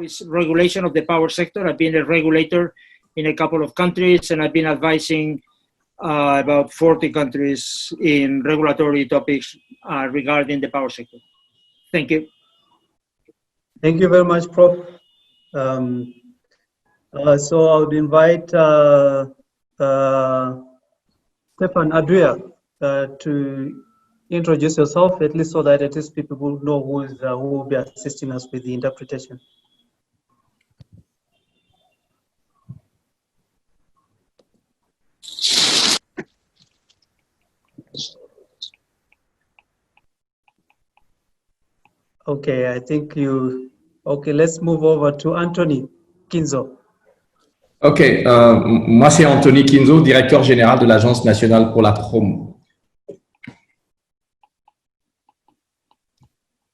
is regulation of the power sector. I've been a regulator in a couple of countries, and I've been advising about 40 countries in regulatory topics regarding the power sector. Thank you. Thank you very much, Prof. So I would invite Stefan Adria to introduce yourself, at least so that at least people will know who will be assisting us with the interpretation. Okay, I think you. Okay, let's move over to Anthony Kinzo. Ok, moi c'est Anthony Kinzo, directeur général de l'Agence nationale pour la promo.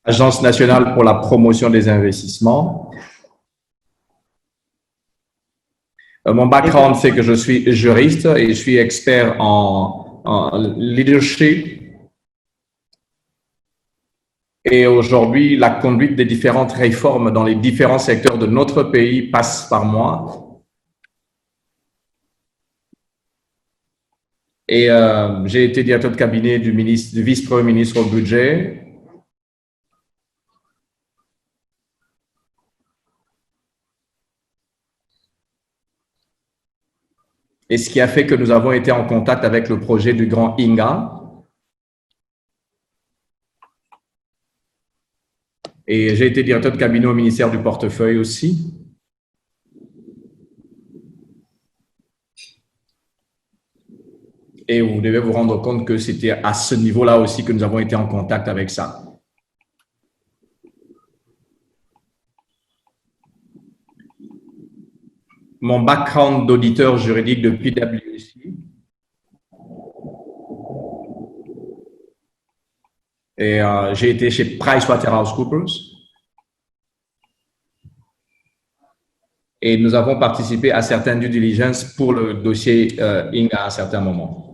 Agence nationale pour la promotion des investissements. Mon background, c'est que je suis juriste et je suis expert en leadership. Et aujourd'hui, la conduite des différentes réformes dans les différents secteurs de notre pays passe par moi. Et j'ai été directeur de cabinet du vice-premier ministre au budget. Et ce qui a fait que nous avons été en contact avec le projet du grand INGA. Et j'ai été directeur de cabinet au ministère du portefeuille aussi. Et vous devez vous rendre compte que c'était à ce niveau-là aussi que nous avons été en contact avec ça. Mon background d'auditeur juridique de PwC. Et j'ai été chez PricewaterhouseCoopers. Et nous avons participé à certaines due diligence pour le dossier INGA à un certain moment.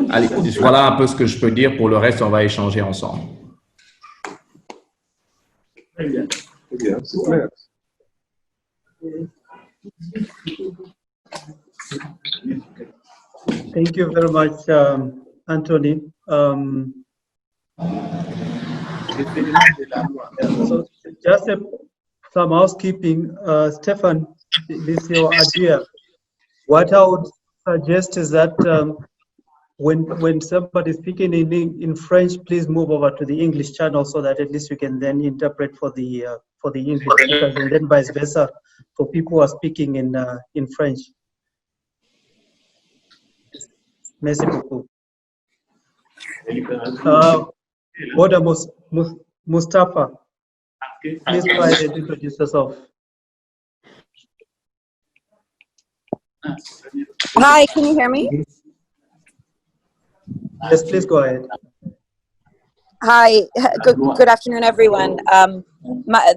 Allez, voilà un peu ce que je peux dire. Pour le reste, on va échanger ensemble. Très bien. Très bien, c'est clair. Thank you very much, Anthony. So just some housekeeping. Stefan, this is your idea. What I would suggest is that when somebody is speaking in French, please move over to the English channel so that at least you can then interpret for the English speakers, and then vice versa for people who are speaking in French. Merci beaucoup. Boda Mustafa, please try and introduce yourself. Hi, can you hear me? Yes, please go ahead. Hi, good afternoon, everyone.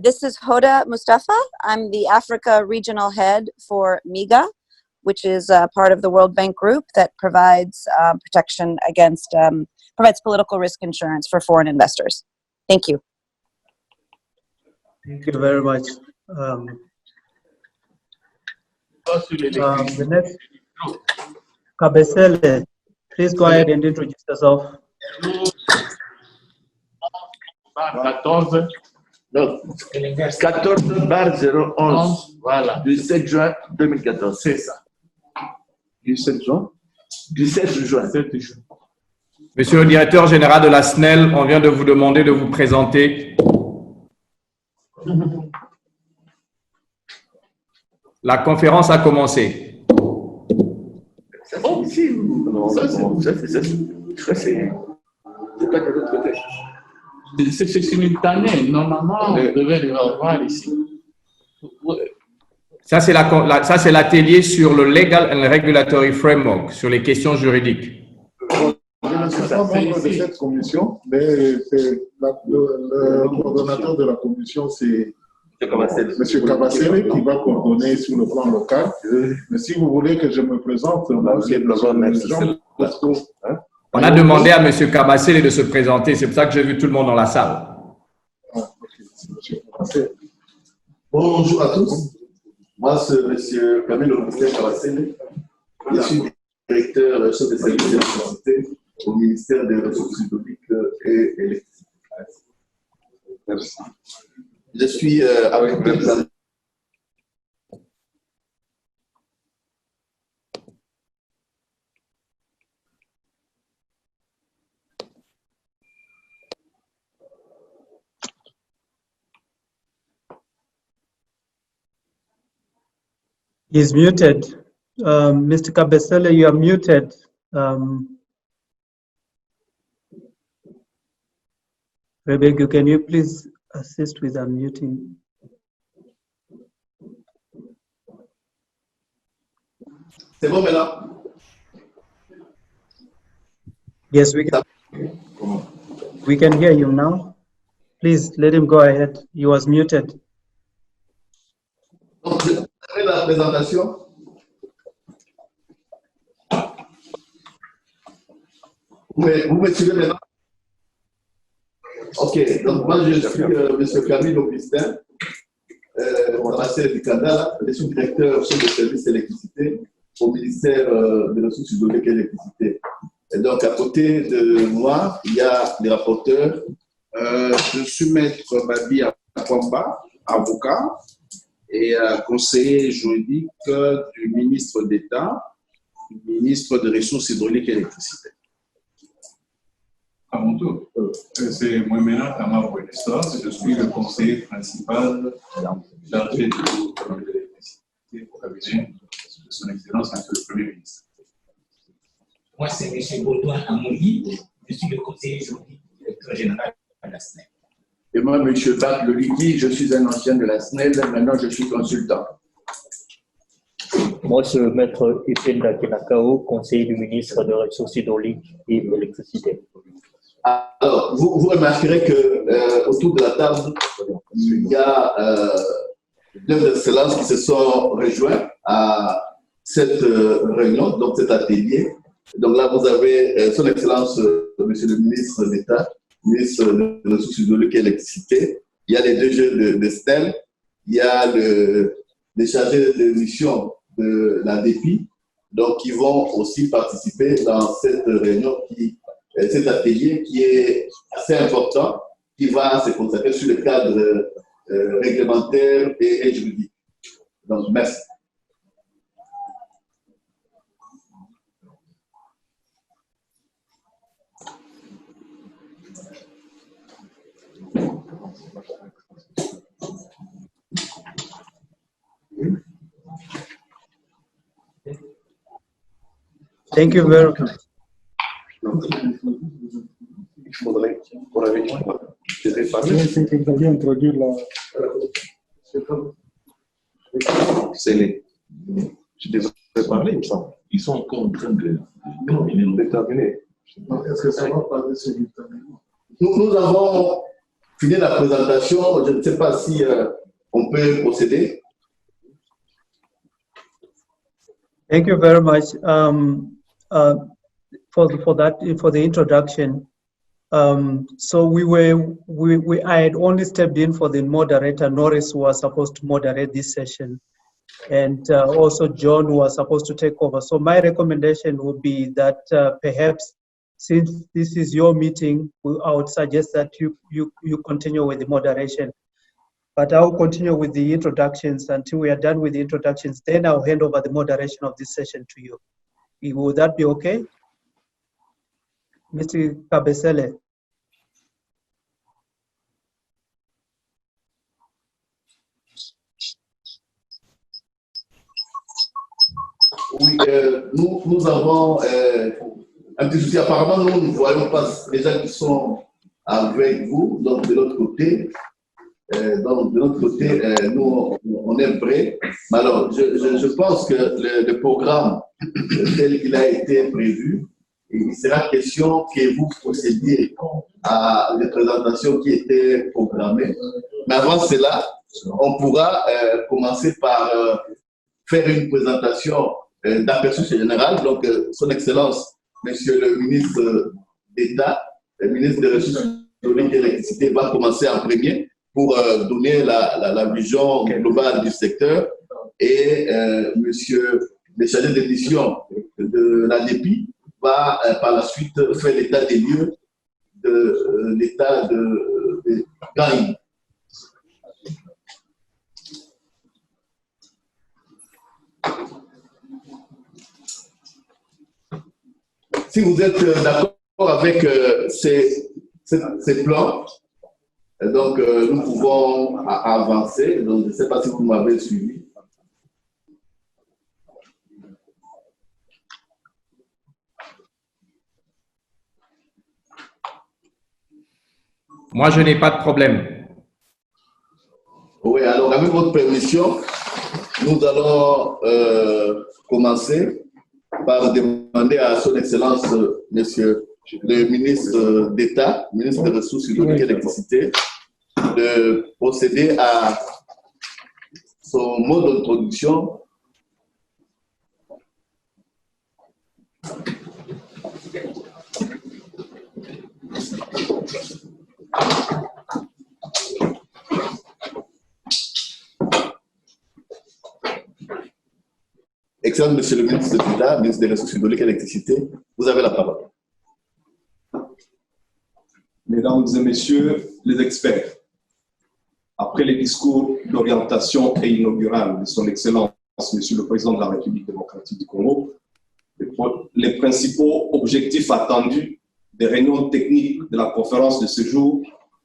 This is Hoda Mustafa. I'm the Africa Regional Head for MIGA, which is part of the World Bank Group that provides protection against, provides political risk insurance for foreign investors. Thank you. Thank you very much. The next, Kabesele, please go ahead and introduce yourself. 14 14/011, voilà, du 7 juin 2014. C'est ça. Du 7 juin? Du 7 juin. 7 juin. Monsieur le directeur général de la SNEL, on vient de vous demander de vous présenter. La conférence a commencé. Oh, si, c'est pas de l'autre côté. C'est simultané. Normalement, on devait le voir ici. Ça, c'est l'atelier sur le Legal and Regulatory Framework, sur les questions juridiques. Je ne suis pas membre de cette commission, mais le coordonnateur de la commission, c'est M. Kabasele qui va coordonner sur le plan local. Mais si vous voulez que je me présente, moi, c'est Jean Bosco On a demandé à M. Kabasele de se présenter. C'est pour ça que j'ai vu tout le monde dans la salle. Bonjour à tous. Moi, c'est M. Camille Augustin Kabasele. Je suis directeur chef des services d'électricité au ministère des Ressources hydrauliques et électriques. Merci. Je suis avec le He's muted. Mr. Kabasele, you are muted. Rebecca, can you please assist with unmuting? C'est bon maintenant? Yes, we can hear you now. Please let him go ahead. He was muted. Donc, je ferai la présentation. Vous me suivez maintenant? Ok, donc moi je suis M. Camille Augustin, je suis directeur chef de service électricité au ministère des Ressources hydrauliques et électricité. Et donc à côté de moi, il y a les rapporteurs. Je suis maître Babi Akwamba, avocat et conseiller juridique du ministre d'État, ministre des Ressources hydrauliques et électricité. À mon tour, c'est moi-même Tamar Buenestas, je suis le conseiller principal chargé de l'électricité au cabinet de son Excellence, Monsieur le Premier ministre. Moi, c'est M. Baudouin Amouli, je suis le conseiller juridique du directeur général de la SNEL. Et moi, M. Bach Loliki, je suis un ancien de la SNEL, maintenant je suis consultant. Moi, c'est maître Etienne Kenakao, conseiller du ministre des Ressources hydrauliques et électricité. Alors, vous remarquerez que autour de la table, il y a deux excellences qui se sont rejoints à cette réunion, donc cet atelier. Donc là, vous avez son Excellence, Monsieur le ministre d'État, ministre des Ressources hydrauliques et électricité. Il y a les deux jeunes de SNEL, il y a les chargés de mission de la DEPI, donc qui vont aussi participer dans cette réunion cet atelier qui est assez important, qui va se concentrer sur le cadre réglementaire et juridique. Donc, merci. Thank you very much. Il faudrait qu'on avait Vous aviez introduit la... C'est les... Je devrais parler, il me semble. Ils sont encore en train de terminer. Est-ce que ça va parler simultanément? Nous avons fini la présentation. Je ne sais pas si on peut procéder. Thank you very much for the introduction. So I had only stepped in for the moderator, Norris, who was supposed to moderate this session, and also John, who was supposed to take over. So my recommendation would be that perhaps, since this is your meeting, I would suggest that you continue with the moderation. But I'll continue with the introductions until we are done with the introductions. Then I'll hand over the moderation of this session to you. Would that be okay? Mr. Kabasele. Oui, nous avons un petit souci. Apparemment, nous ne voyons pas les gens qui sont avec vous, donc de l'autre côté. Donc, de notre côté, nous, on est prêts. Mais alors, je pense que le programme tel qu'il a été prévu, il sera question que vous procédiez à les présentations qui étaient programmées. Mais avant cela, on pourra commencer par faire une présentation d'aperçu général. Donc, Son Excellence, Monsieur le ministre d'État, le ministre des Ressources hydrauliques et de l'électricité, va commencer en premier pour donner la vision globale du secteur. Et monsieur le chargé de mission de la DEPI va par la suite faire l'état des lieux de l'état de Gaï. Si vous êtes d'accord avec ces plans, donc nous pouvons avancer. Donc, je ne sais pas si vous m'avez suivi. Moi, je n'ai pas de problème. Oui, alors avec votre permission, nous allons commencer par demander à son Excellence, Monsieur le ministre d'État, ministre des Ressources hydrauliques et de l'électricité, de procéder à son mot d'introduction. Excellent, Monsieur le ministre d'État, ministre des Ressources hydrauliques et de l'électricité, vous avez la parole. Mesdames et Messieurs les experts, après les discours d'orientation et inaugural de Son Excellence, Monsieur le Président de la République démocratique du Congo, les principaux objectifs attendus des réunions techniques de la conférence de ce jour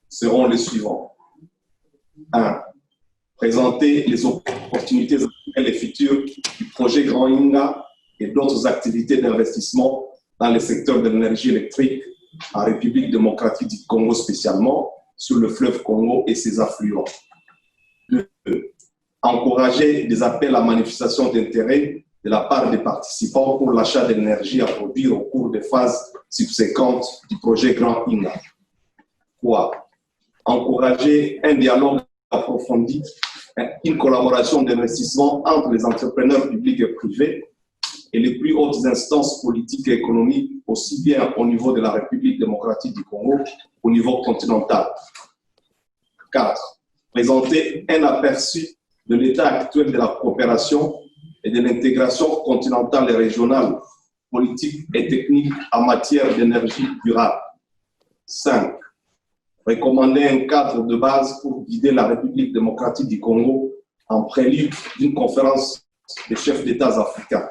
seront les suivants. 1. Présenter les opportunités actuelles et futures du projet Grand Inga et d'autres activités d'investissement dans le secteur de l'énergie électrique en République démocratique du Congo spécialement, sur le fleuve Congo et ses affluents. 2. Encourager des appels à manifestation d'intérêt de la part des participants pour l'achat d'énergie à produire au cours des phases subséquentes du projet Grand Inga. 3. Encourager un dialogue approfondi, une collaboration d'investissement entre les entrepreneurs publics et privés et les plus hautes instances politiques et économiques, aussi bien au niveau de la République démocratique du Congo qu'au niveau continental. 4. Présenter un aperçu de l'état actuel de la coopération et de l'intégration continentale et régionale, politique et technique en matière d'énergie durable. 5. Recommander un cadre de base pour guider la République démocratique du Congo en prélude d'une conférence des chefs d'État africains.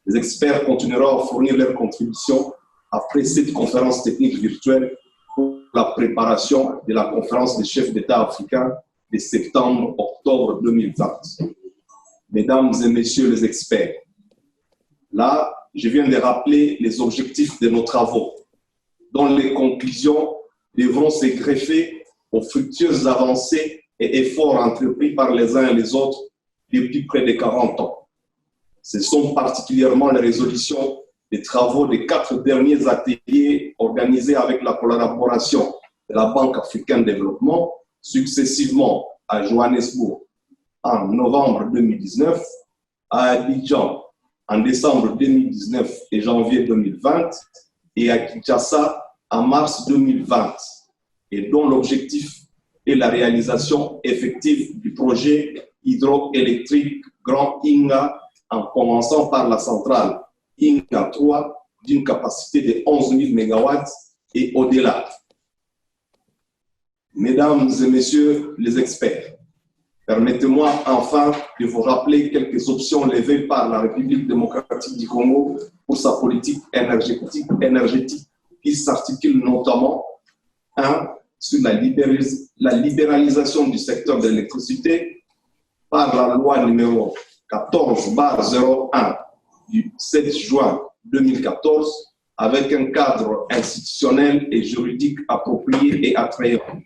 Les experts continueront à fournir leurs contributions après cette conférence technique virtuelle pour la préparation de la conférence des chefs d'État africains de septembre-octobre 2020. Mesdames et Messieurs les experts, là, je viens de rappeler les objectifs de nos travaux, dont les conclusions devront se greffer aux fructueuses avancées et efforts entrepris par les uns et les autres depuis près de 40 ans. Ce sont particulièrement les résolutions des travaux des 4 derniers ateliers organisés avec la collaboration de la Banque africaine de développement, successivement à Johannesburg en novembre 2019, à Abidjan en décembre 2019 et janvier 2020, et à Kinshasa en mars 2020, et dont l'objectif est la réalisation effective du projet hydroélectrique Grand Inga, en commençant par la centrale Inga 3 d'une capacité de 11 000 MW et au-delà. Mesdames et Messieurs les experts, permettez-moi enfin de vous rappeler quelques options levées par la République démocratique du Congo pour sa politique énergétique qui s'articule notamment 1. Sur la libéralisation du secteur de l'électricité par la loi numéro 14/01 du 7 juin 2014 avec un cadre institutionnel et juridique approprié et attrayant.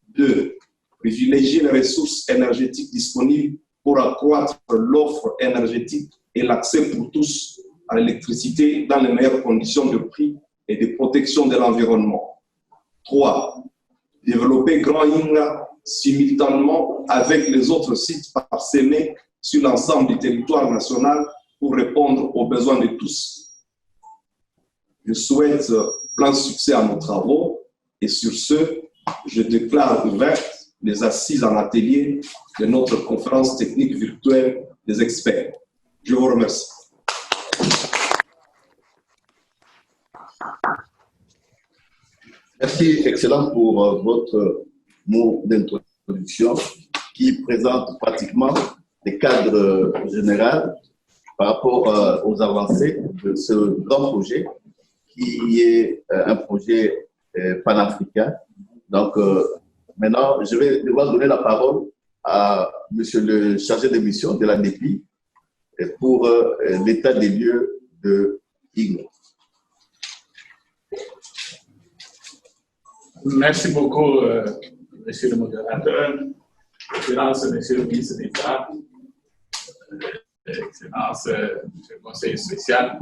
2. Privilégier les ressources énergétiques disponibles pour accroître l'offre énergétique et l'accès pour tous à l'électricité dans les meilleures conditions de prix et de protection de l'environnement. 3. Développer Grand Inga simultanément avec les autres sites parsemés sur l'ensemble du territoire national pour répondre aux besoins de tous. Je souhaite plein succès à nos travaux et sur ce, je déclare ouvertes les assises en atelier de notre conférence technique virtuelle des experts. Je vous remercie. Merci, excellent pour votre mot d'introduction qui présente pratiquement les cadres généraux par rapport aux avancées de ce grand projet qui est un projet panafricain. Donc, maintenant, je vais devoir donner la parole à monsieur le chargé de mission de la NEPI pour l'état des lieux de INGA. Merci beaucoup, monsieur le modérateur, Excellence, monsieur le ministre d'État, Excellence, monsieur le conseiller spécial,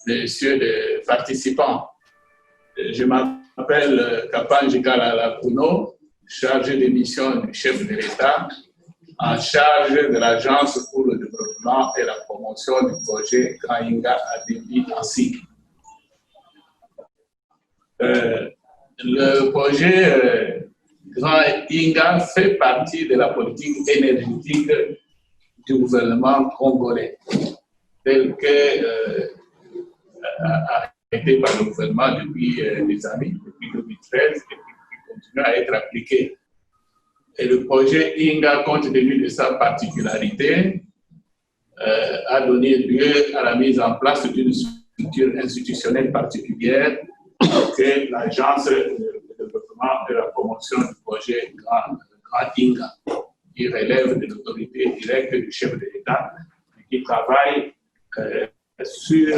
messieurs les participants. Je m'appelle Kapanji Kalala Kuno, chargé de mission du chef de l'État, en charge de l'Agence pour le développement et la promotion du projet Grand Inga à Débit en cycle. Le projet Grand Inga fait partie de la politique énergétique du gouvernement congolais, tel que arrêté par le gouvernement depuis des années, depuis 2013, et qui continue à être appliqué. Et le projet INGA, compte tenu de sa particularité, a donné lieu à la mise en place d'une structure institutionnelle particulière que l'Agence de développement et de la promotion du projet Grand INGA, qui relève de l'autorité directe du chef de l'État et qui travaille sur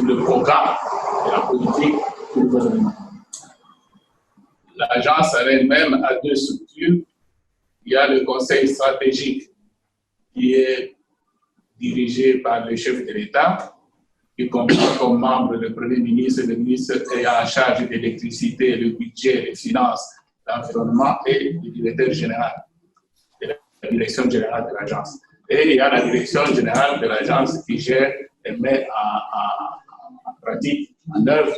le programme de la politique du gouvernement. L'agence elle-même a deux structures. Il y a le conseil stratégique qui est dirigé par le chef de l'État, qui comprend comme membre le Premier ministre, le ministre ayant en charge de l'électricité, le budget, les finances, l'environnement et le directeur général de la direction générale de l'agence. Et il y a la direction générale de l'agence qui gère et met en pratique, en œuvre,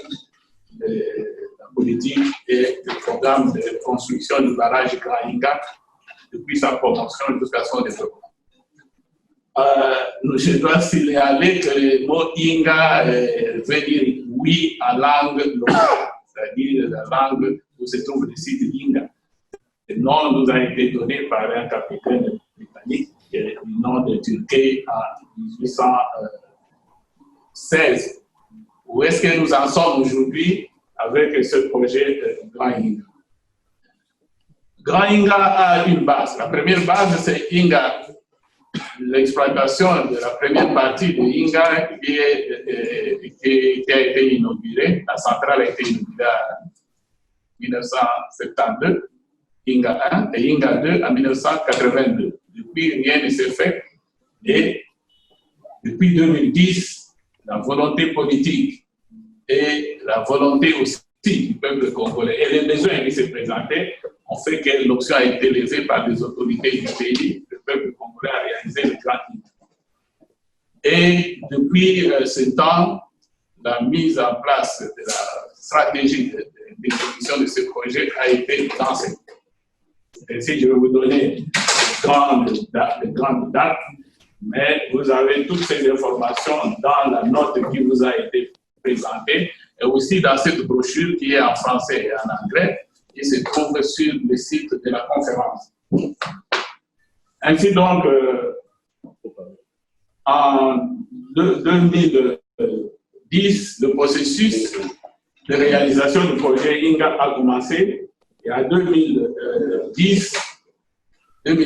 la politique et le programme de construction du barrage Grand Inga depuis sa promotion jusqu'à son développement. Je dois signaler que le mot Inga veut dire oui en langue locale, c'est-à-dire la langue où se trouve le site Inga. Le nom nous a été donné par un capitaine britannique, le nom de Turquie en 1816. Où est-ce que nous en sommes aujourd'hui avec ce projet Grand Inga? Grand Inga a une base. La première base, c'est Inga. L'exploitation de la première partie de Inga qui a été inaugurée. La centrale a été inaugurée en 1972, Inga 1, et Inga 2 en 1982. Depuis, rien ne s'est fait. Et depuis 2010, la volonté politique et la volonté aussi du peuple congolais et les besoins qui se présentaient ont fait que l'option a été levée par des autorités du pays. Le peuple congolais a réalisé le Grand Inga. Et depuis ce temps, la mise en place de la stratégie d'exécution de ce projet a été lancée. Ainsi, je vais vous donner les grandes dates, mais vous avez toutes ces informations dans la note qui vous a été présentée et aussi dans cette brochure qui est en français et en anglais, qui se trouve sur le site de la conférence. Ainsi donc, en 2010, le processus de réalisation du projet INGA a commencé et en 2013, les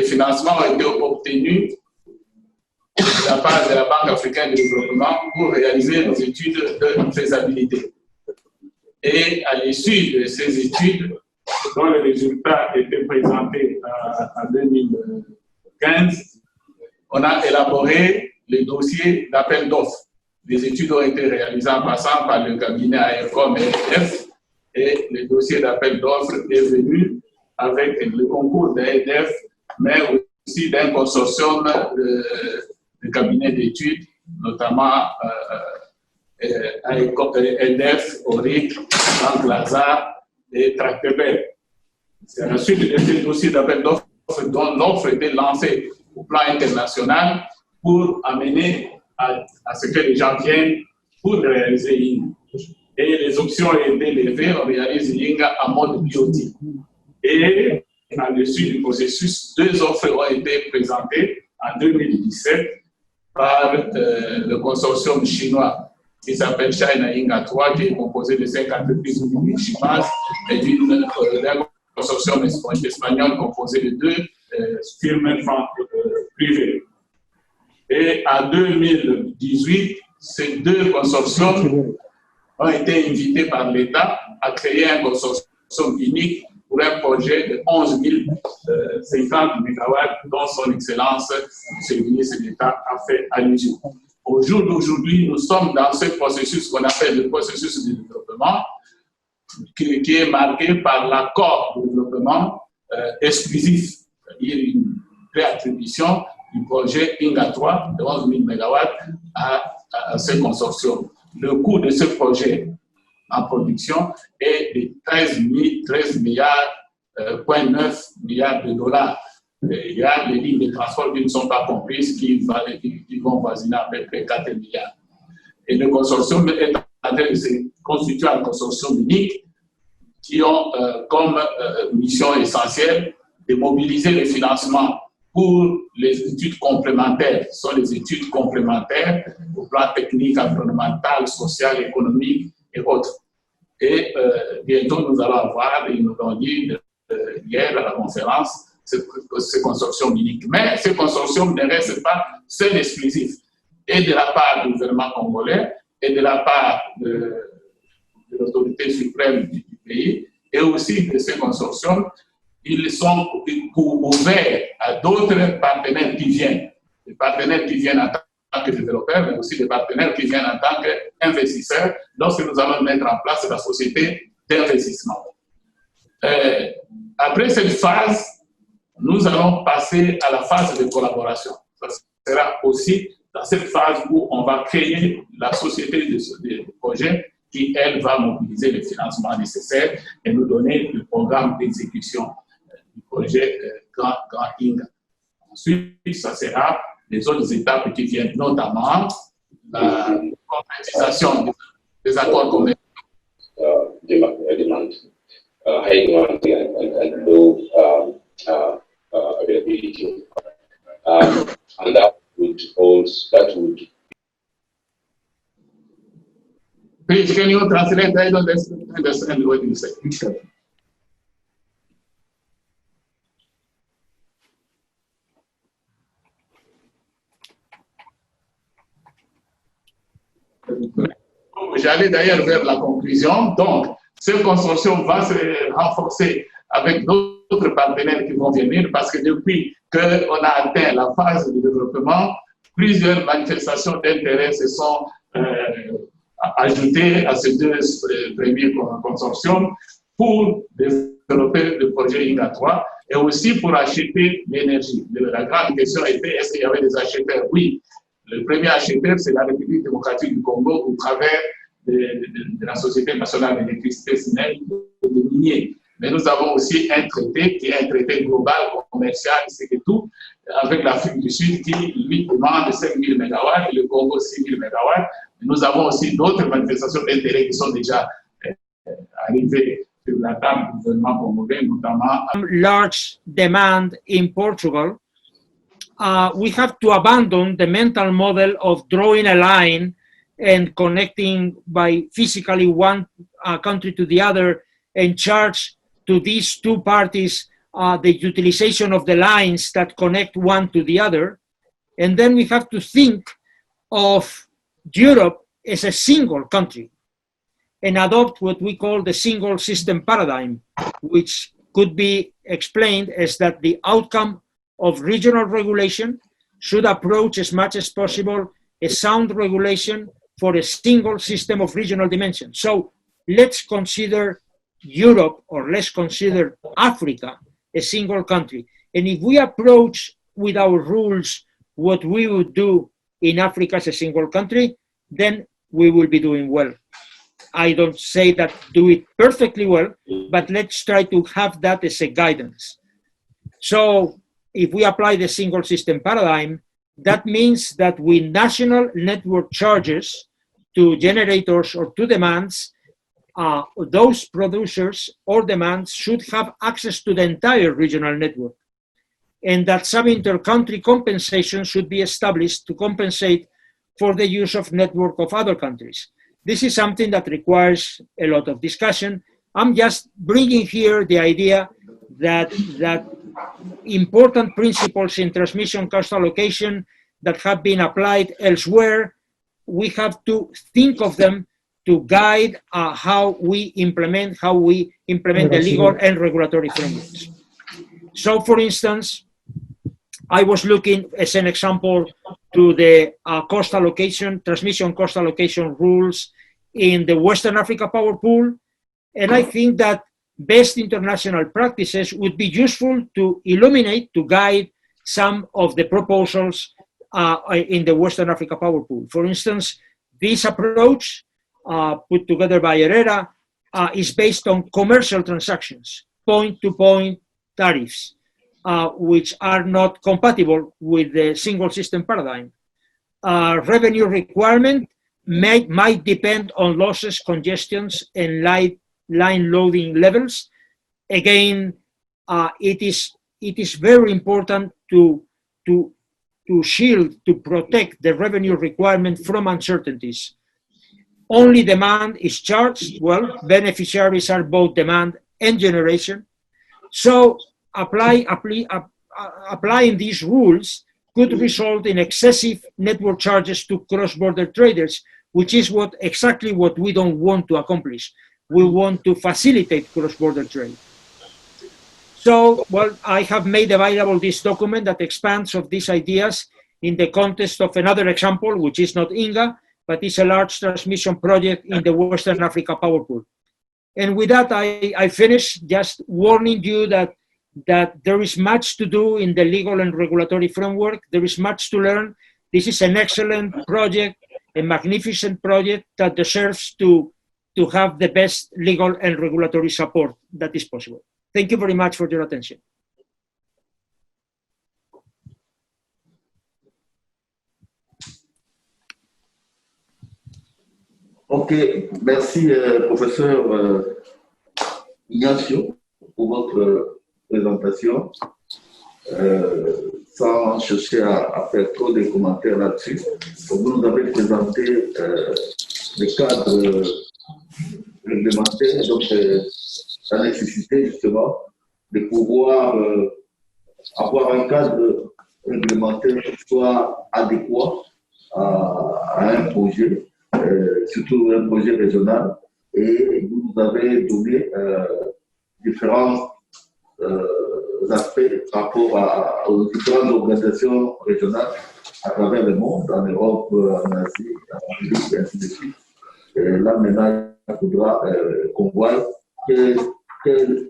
financements ont été obtenus de la part de la Banque africaine de développement pour réaliser les études de faisabilité. Et à l'issue de ces études, dont les résultats étaient présentés en 2015, on a élaboré les dossiers d'appel d'offres. Les études ont été réalisées en passant par le cabinet AFCOM et EDF, et le dossier d'appel d'offres est venu avec le concours d'AEDF, mais aussi d'un consortium des cabinets d'études, notamment EDF, Auric, Banque Lazare et Tractebel. C'est à la suite de ces dossiers d'appel d'offres dont l'offre était lancée au plan international pour amener à ce que les gens viennent pour réaliser Yinga. Et les options ont été levées, on réalise Yinga en mode biotique. Et à l'issue du processus, 2 offres ont été présentées en 2017 par le consortium chinois qui s'appelle China Yinga 3, qui est composé de 5 entreprises chinoises et d'un consortium espagnol composé de 2 firmes privées. Et en 2018, ces 2 consortiums ont été invités par l'État à créer un consortium unique pour un projet de 11 050 MW dont son Excellence, M. le ministre d'État, a fait allusion. Au jour d'aujourd'hui, nous sommes dans ce processus qu'on appelle le processus de développement, qui est marqué par l'accord de développement exclusif, c'est-à-dire une réattribution du projet Yinga 3 de 11 000 MW à ce consortium. Le coût de ce projet en production est de 13,9 milliards de dollars. Et il y a les lignes de transport qui ne sont pas comprises, qui vont voisiner à peu près 4 milliards. Et le consortium est en train de se constituer un consortium unique qui ont comme mission essentielle de mobiliser le financement pour les études complémentaires. Ce sont les études complémentaires au plan technique, environnemental, social, économique et autres. Et bientôt, nous allons avoir, ils nous l'ont dit hier à la conférence, ce consortium unique. Mais ce consortium ne reste pas seul exclusif. Et de la part du gouvernement congolais, et de la part de l'autorité suprême du pays, et aussi de ce consortium, ils sont ouverts à d'autres partenaires qui viennent. Des partenaires qui viennent en tant que développeurs, mais aussi des partenaires qui viennent en tant qu'investisseurs, lorsque nous allons mettre en place la société d'investissement. Après cette phase, nous allons passer à la phase de collaboration. Ça sera aussi dans cette phase où on va créer la société de projet qui, elle, va mobiliser le financement nécessaire et nous donner le programme d'exécution du projet Grand Yinga. Ensuite, ça sera les autres étapes qui viennent, notamment la concrétisation des accords commerciaux. High demand and low availability, and that would Please, can you translate? I don't understand what you say. J'allais d'ailleurs vers la conclusion. Donc, ce consortium va se renforcer avec d'autres partenaires qui vont venir parce que depuis qu'on a atteint la phase de développement, plusieurs manifestations d'intérêt se sont ajoutées à ces 2 premiers consortiums pour développer le projet Yinga 3 et aussi pour acheter l'énergie. La grande question était, est-ce qu'il y avait des acheteurs? Oui. Le premier acheteur, c'est la République démocratique du Congo au travers de la Société nationale d'électricité SNEL et des miniers. Mais nous avons aussi un traité qui est un traité global, commercial, c'est que tout, avec l'Afrique du Sud qui lui demande 5 000 MW et le Congo 6 000 MW. Nous avons aussi d'autres manifestations d'intérêt qui sont déjà arrivées sur la table du gouvernement congolais, notamment. Large demand in Portugal. We have to abandon the mental model of drawing a line and connecting by physically one country to the other and charge to these 2 parties the utilization of the lines that connect one to the other. And then we have to think of Europe as a single country and adopt what we call the single system paradigm, which could be explained as that the outcome of regional regulation should approach as much as possible a sound regulation for a single system of regional dimension. So let's consider Europe, or let's consider Africa, a single country. And if we approach with our rules what we would do in Africa as a single country, then we will be doing well. I don't say that do it perfectly well, but let's try to have that as a guidance. So if we apply the single system paradigm, that means that with national network charges to generators or to demands, those producers or demands should have access to the entire regional network, and that some inter-country compensation should be established to compensate for the use of network of other countries. This is something that requires a lot of discussion. I'm just bringing here the idea that important principles in transmission cost allocation that have been applied elsewhere, we have to think of them to guide how we implement the legal and regulatory frameworks. So, for instance, I was looking as an example to the cost allocation, transmission cost allocation rules in the Western Africa Power Pool, and I think that best international practices would be useful to illuminate, to guide some of the proposals in the Western Africa Power Pool. For instance, this approach put together by Herrera is based on commercial transactions, point-to-point tariffs, which are not compatible with the single system paradigm. Revenue requirement might depend on losses, congestions, and line loading levels. Again, it is very important to shield, to protect the revenue requirement from uncertainties. Only demand is charged. Well, beneficiaries are both demand and generation. So applying these rules could result in excessive network charges to cross-border traders, which is exactly what we don't want to accomplish. We want to facilitate cross-border trade. So, well, I have made available this document that expands of these ideas in the context of another example, which is not INGA, but it's a large transmission project in the Western Africa Power Pool. And with that, I finish just warning you that there is much to do in the legal and regulatory framework. There is much to learn. This is an excellent project, a magnificent project that deserves to have the best legal and regulatory support that is possible. Thank you very much for your attention. Ok, merci professeur Ignacio pour votre présentation. Sans chercher à faire trop de commentaires là-dessus, vous nous avez présenté les cadres réglementaires, donc la nécessité justement de pouvoir avoir un cadre réglementaire qui soit adéquat à un projet, surtout un projet régional, et vous nous avez donné différents aspects par rapport aux différentes organisations régionales à travers le monde, en Europe, en Asie, en Afrique, et ainsi de suite. Et là, maintenant, il faudra qu'on voit quel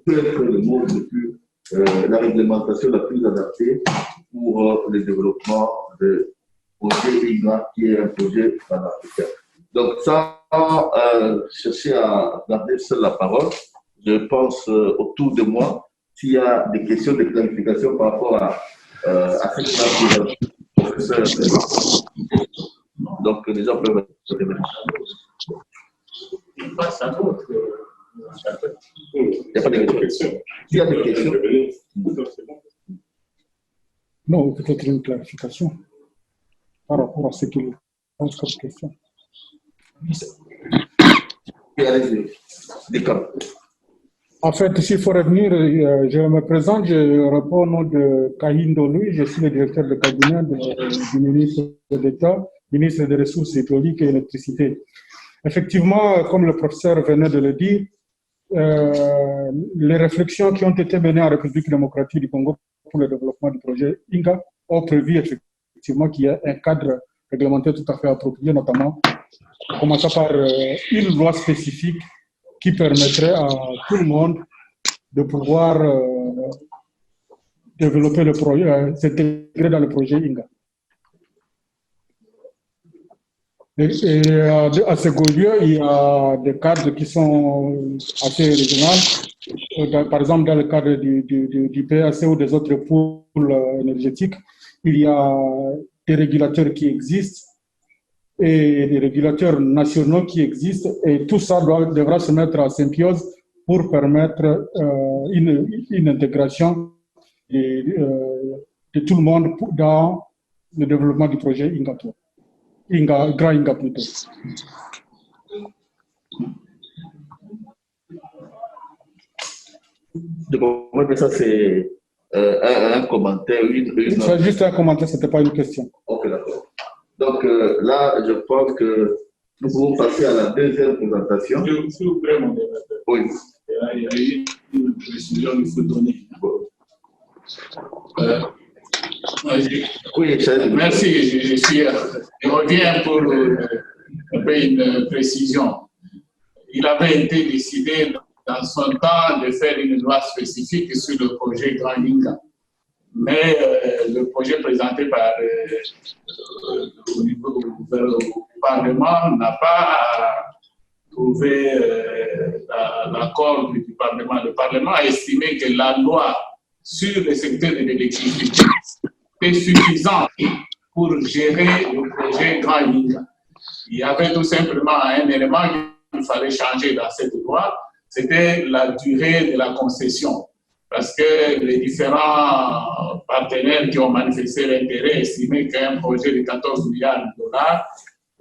peut être le mode le plus, la réglementation la plus adaptée pour le développement de projet INGA, qui est un projet panafricain. Donc, sans chercher à garder seule la parole, je pense autour de moi, s'il y a des questions de clarification par rapport à ce que le professeur. Donc, les gens peuvent se révéler. Il n'y a pas de questions. S'il y a des questions. Non, peut-être une clarification par rapport à ce qu'il pose comme question. En fait, s'il faut revenir, je me présente, je réponds au nom de Kahindo Louis, je suis le directeur de cabinet du ministre d'État, ministre des Ressources hydrauliques et électricité. Effectivement, comme le professeur venait de le dire, les réflexions qui ont été menées en République démocratique du Congo pour le développement du projet INGA ont prévu effectivement qu'il y ait un cadre réglementaire tout à fait approprié, notamment commençant par une loi spécifique qui permettrait à tout le monde de pouvoir développer le projet, s'intégrer dans le projet INGA. À Ségovia, il y a des cadres qui sont assez régionaux. Par exemple, dans le cadre du PAC ou des autres pôles énergétiques, il y a des régulateurs qui existent et des régulateurs nationaux qui existent. Et tout ça devra se mettre en symbiose pour permettre une intégration de tout le monde dans le développement du projet Inga 3. Grand Inga plutôt. Donc, ça c'est un commentaire. C'est juste un commentaire, ce n'était pas une question. Ok, d'accord. Donc là, je pense que nous pouvons passer à la deuxième présentation. S'il vous plaît, mon débatteur. Oui. Il y a eu une précision qu'il faut donner. Oui, merci, je reviens pour un peu une précision. Il avait été décidé dans son temps de faire une loi spécifique sur le projet Grand Inga. Mais le projet présenté par au niveau du Parlement n'a pas trouvé l'accord du Parlement. Le Parlement a estimé que la loi sur le secteur de l'électricité est suffisante pour gérer le projet Grand Inga. Il y avait tout simplement un élément qu'il fallait changer dans cette loi, c'était la durée de la concession. Parce que les différents partenaires qui ont manifesté l'intérêt estimaient qu'un projet de 14 milliards de dollars,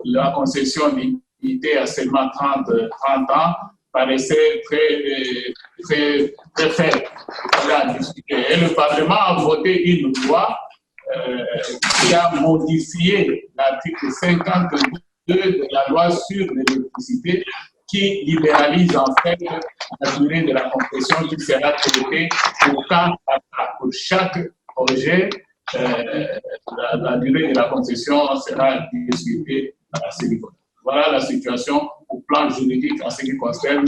la concession limitée à seulement 30 ans, paraissait très faible. Et le Parlement a voté une loi qui a modifié l'article 52 de la loi sur l'électricité qui libéralise en fait la durée de la concession qui sera traitée pour cas par cas. Pour chaque projet, la durée de la concession sera discutée à ce niveau. Voilà la situation au plan juridique en ce qui concerne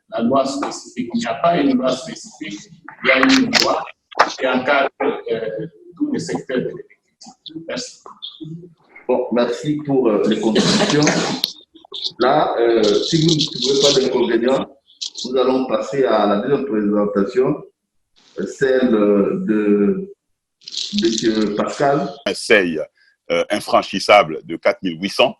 la loi spécifique. Il n'y a pas une loi spécifique, il y a une loi qui encadre tous les secteurs de l'électricité. Merci. Bon, merci pour les contributions. Là, si vous ne trouvez pas d'inconvénient, nous allons passer à la deuxième présentation, celle de M. Pascal. Un seuil infranchissable de 4800.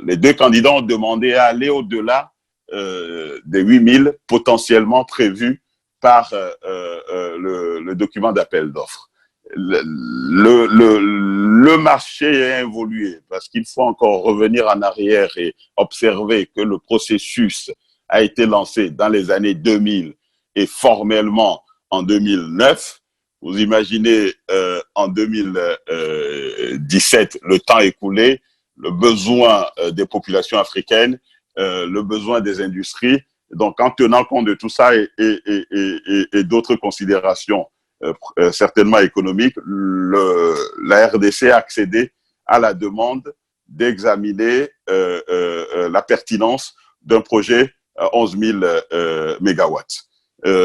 Les deux candidats ont demandé à aller au-delà des 8000 potentiellement prévus par le document d'appel d'offres. Le marché a évolué parce qu'il faut encore revenir en arrière et observer que le processus a été lancé dans les années 2000 et formellement en 2009. Vous imaginez en 2017 le temps écoulé, le besoin des populations africaines, le besoin des industries. Donc en tenant compte de tout ça et d'autres considérations certainement économique, la RDC a accédé à la demande d'examiner la pertinence d'un projet à 11 000 mégawatts.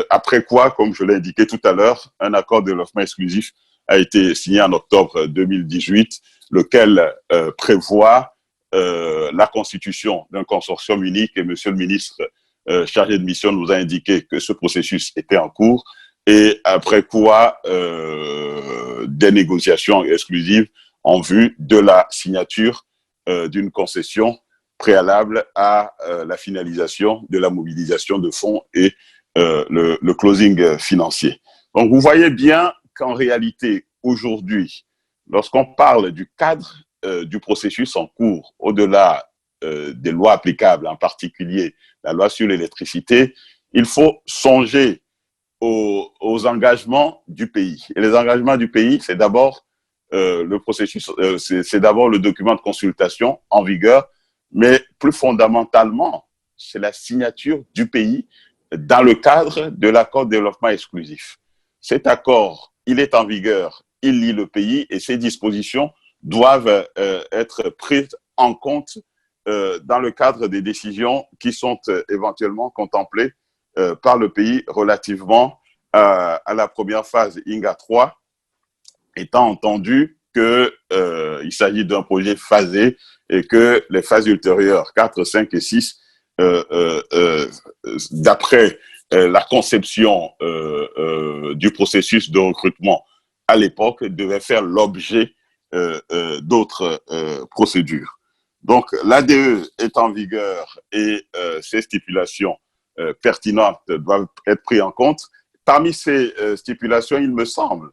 Après quoi, comme je l'ai indiqué tout à l'heure, un accord de développement exclusif a été signé en octobre 2018, lequel prévoit la constitution d'un consortium unique et monsieur le ministre chargé de mission nous a indiqué que ce processus était en cours. Et après quoi, des négociations exclusives en vue de la signature d'une concession préalable à la finalisation de la mobilisation de fonds et le closing financier. Donc, vous voyez bien qu'en réalité, aujourd'hui, lorsqu'on parle du cadre du processus en cours, au-delà des lois applicables, en particulier la loi sur l'électricité, il faut songer aux engagements du pays. Et les engagements du pays, c'est d'abord le processus, c'est d'abord le document de consultation en vigueur, mais plus fondamentalement, c'est la signature du pays dans le cadre de l'accord de développement exclusif. Cet accord, il est en vigueur, il lie le pays et ses dispositions doivent être prises en compte dans le cadre des décisions qui sont éventuellement contemplées par le pays relativement à la première phase Inga 3, étant entendu qu'il s'agit d'un projet phasé et que les phases ultérieures, 4, 5 et 6, d'après la conception du processus de recrutement à l'époque, devaient faire l'objet d'autres procédures. Donc, l'ADE est en vigueur et ces stipulations pertinentes doivent être prises en compte. Parmi ces stipulations, il me semble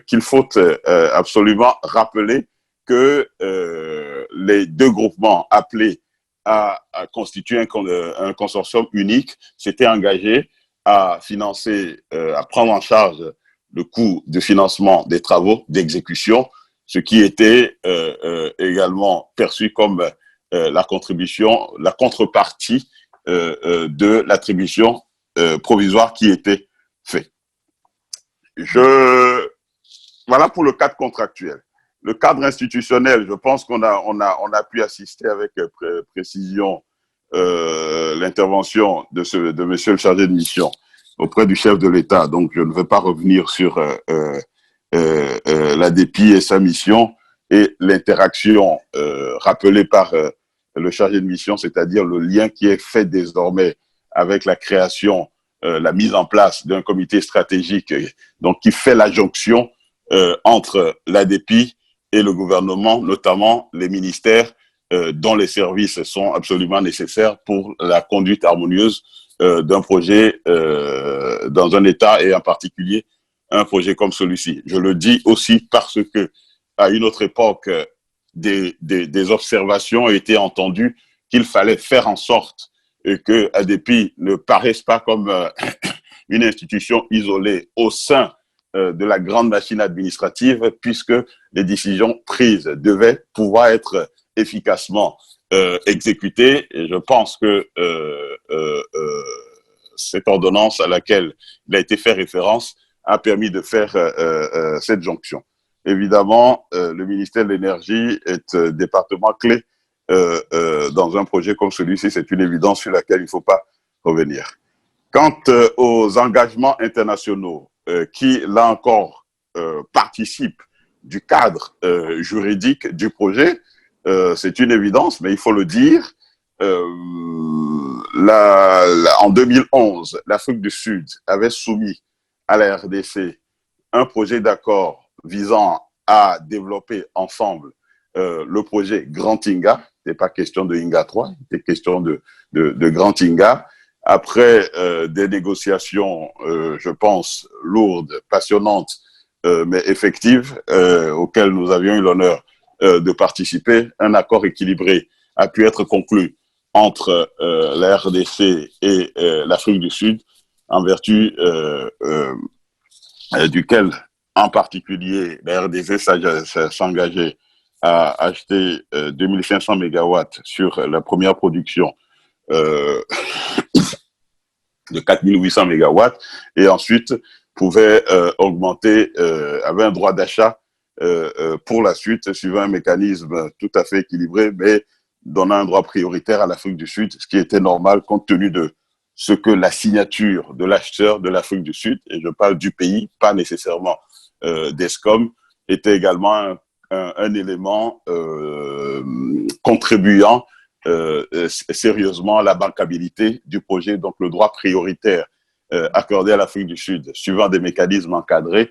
qu'il faut absolument rappeler que les deux groupements appelés à constituer un consortium unique s'étaient engagés à financer, à prendre en charge le coût de financement des travaux d'exécution, ce qui était également perçu comme la contribution, la contrepartie de l'attribution provisoire qui était faite. Voilà pour le cadre contractuel. Le cadre institutionnel, je pense qu'on a pu assister avec précision l'intervention de monsieur le chargé de mission auprès du chef de l'État. Donc, je ne vais pas revenir sur l'ADEPI et sa mission et l'interaction rappelée par le chargé de mission, c'est-à-dire le lien qui est fait désormais avec la création, la mise en place d'un comité stratégique, donc qui fait la jonction entre l'ADEPI et le gouvernement, notamment les ministères dont les services sont absolument nécessaires pour la conduite harmonieuse d'un projet dans un État et en particulier un projet comme celui-ci. Je le dis aussi parce que à une autre époque, des observations ont été entendues qu'il fallait faire en sorte que ADEPI ne paraisse pas comme une institution isolée au sein de la grande machine administrative, puisque les décisions prises devaient pouvoir être efficacement exécutées. Et je pense que cette ordonnance à laquelle il a été fait référence a permis de faire cette jonction. Évidemment, le ministère de l'Énergie est département clé dans un projet comme celui-ci. C'est une évidence sur laquelle il ne faut pas revenir. Quant aux engagements internationaux qui, là encore, participent du cadre juridique du projet, c'est une évidence, mais il faut le dire. En 2011, l'Afrique du Sud avait soumis à la RDC un projet d'accord visant à développer ensemble le projet Grand Inga. Ce n'était pas question de Inga 3, c'était question de Grand Inga. Après des négociations, je pense, lourdes, passionnantes, mais effectives, auxquelles nous avions eu l'honneur de participer, un accord équilibré a pu être conclu entre la RDC et l'Afrique du Sud, en vertu duquel, en particulier, la RDC s'engageait à acheter 2500 mégawatts sur la première production de 4800 mégawatts, et ensuite pouvait augmenter, avait un droit d'achat pour la suite, suivant un mécanisme tout à fait équilibré, mais donnant un droit prioritaire à l'Afrique du Sud, ce qui était normal compte tenu de ce que la signature de l'acheteur de l'Afrique du Sud, et je parle du pays, pas nécessairement d'ESCOM, était également un élément contribuant sérieusement à la bancabilité du projet, donc le droit prioritaire accordé à l'Afrique du Sud, suivant des mécanismes encadrés,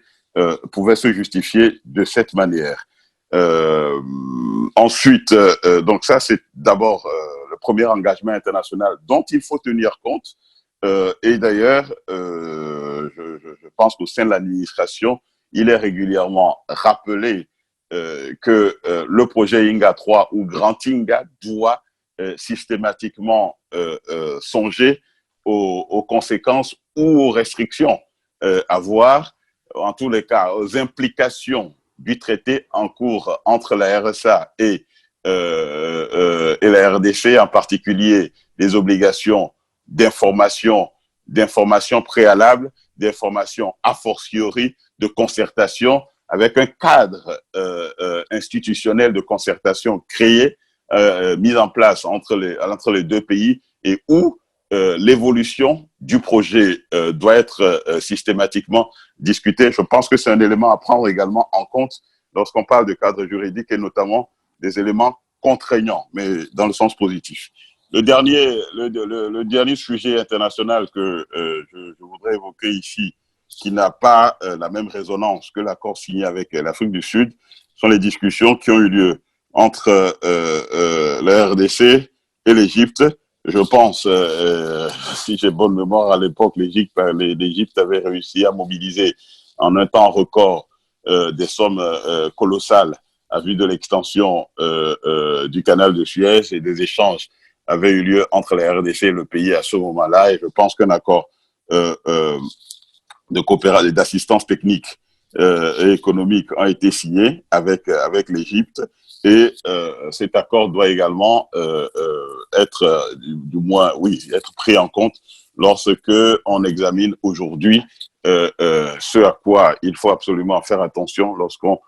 pouvait se justifier de cette manière. Ensuite, donc ça c'est d'abord le premier engagement international dont il faut tenir compte, et d'ailleurs je pense qu'au sein de l'administration il est régulièrement rappelé que le projet Inga 3 ou Grand Inga doit systématiquement songer aux conséquences ou aux restrictions à voir, en tous les cas aux implications du traité en cours entre la RSA et la RDC, en particulier les obligations d'information préalable, d'information a fortiori, de concertation, avec un cadre institutionnel de concertation créé, mis en place entre les deux pays, et où l'évolution du projet doit être systématiquement discutée. Je pense que c'est un élément à prendre également en compte lorsqu'on parle de cadre juridique et notamment des éléments contraignants, mais dans le sens positif. Le dernier sujet international que je voudrais évoquer ici, qui n'a pas la même résonance que l'accord signé avec l'Afrique du Sud, sont les discussions qui ont eu lieu entre la RDC et l'Égypte. Je pense, si j'ai bonne mémoire, à l'époque, l'Égypte avait réussi à mobiliser en un temps record des sommes colossales à vue de l'extension du canal de Suez, et des échanges avaient eu lieu entre la RDC et le pays à ce moment-là. Et je pense qu'un accord de coopération, d'assistance technique et économique a été signé avec l'Égypte. Et cet accord doit également être, du moins, oui, être pris en compte lorsque on examine aujourd'hui ce à quoi il faut absolument faire attention lorsqu'on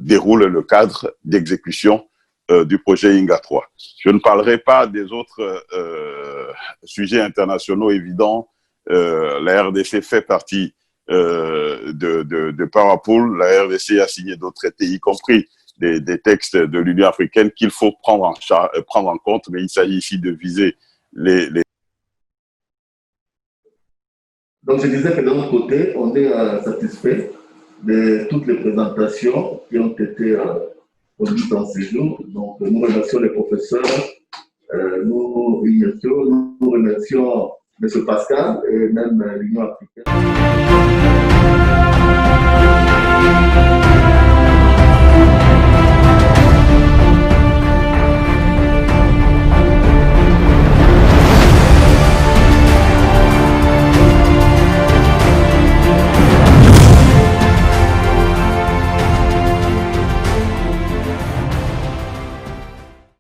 déroule le cadre d'exécution du projet INGA 3. Je ne parlerai pas des autres sujets internationaux évidents. La RDC fait partie de Powerpool. La RDC a signé d'autres traités, y compris des textes de l'Union africaine qu'il faut prendre en compte, mais il s'agit ici de viser les... Donc je disais que de notre côté, on est satisfait de toutes les présentations qui ont été produites dans ces jours. Donc nous remercions les professeurs, nous remercions M. Pascal et même l'Union africaine.